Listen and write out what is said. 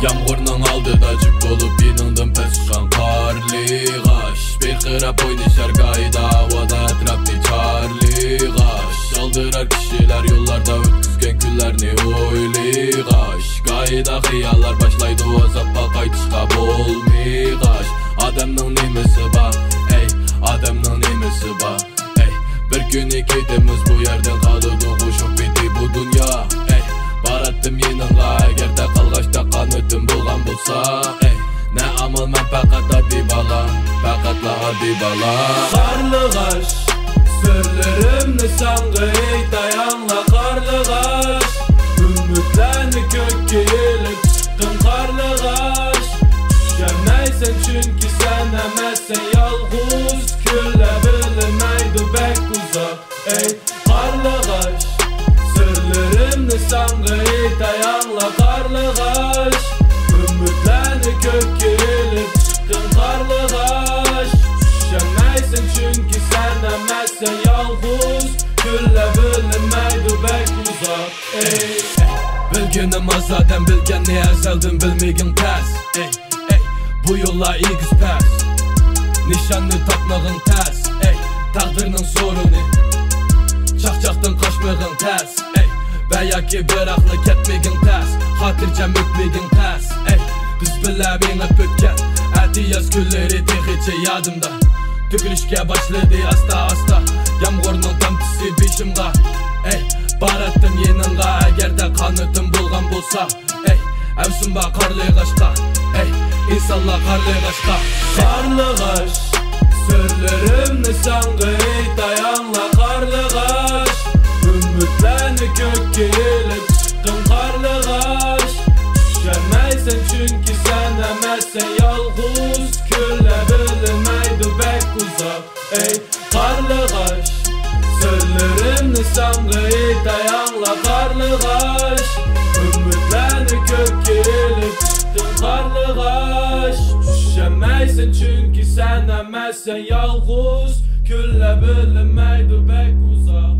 Yağmurning oldida jib bo'lib biningdan past chiqqan qorli g'osh beqarab o'ynashar go'yida havoda atrofda chorli g'osh oldirar kishilar yo'llarda o'tkazgan kunlarni o'yli g'osh go'yida xiyollar boshlaydi azobga qaytishga bo'lmay g'osh odamning nimasi bor ey odamning nimasi bor ey bir kuni ketamiz bu yerdan qoladi qo'shib bitdi bu dunyo ey baratdim yeningga agarda qolg'achda qanotim bo'lgan bo'lsa ey ne amal men faqat oddiy bola faqatla oddiy bola qarlig'ash sirlarimni senga aytayangla qarlig'ash umidlarni ko'kka elib chiqqan qarlig'ash tushunmaysan chunki sen emassan yolg'iz kunlar bilmaydi bek uzoq ey qarlig'ash sirlarimni senga aytayangla qarlig'ash umidlarni ko'kka elib chiqqan qarlig'ash tushunmaysan chunki sen emassan yolg'iz kunlar bilmaydi bek uzoq ey bilganim azaldan bilganni azaldan bilmagin tas ey bu yo'llar egiz pas nishonni topmag'in tas ey taqdirning so'rini chaqchaqdan qochmag'in tas ey va yoki bir aqli ketmagin tas xotirjam o'tmagin tas ey biz bilan mengib o'tgan atiyaz kunlari tehicha yodimda to'kilishga boshladi asta asta yomg'irning tamtisi beshimga ey baratdim yeningga agarda qanotim bo'lgan bo'lsa ey avsunba qarlig'ashqa ey insonlar qarlig'ashqa qarlig'ash sirlarimni senga aytayangla qarlig'ash umidlarni ko'kka elib chiqqan qarlig'ash tushunmaysan chunki sen emassan yolg'iz kunlar bilmaydi bek uzoq ey qarlig'ash sirlarimni senga aytayangla qarlig'ash umidlarni ko'kka elib chiqqan qarlig'ash tushunmaysan chunki sen emassan yolg'iz kunlar bilmaydi bek uzoq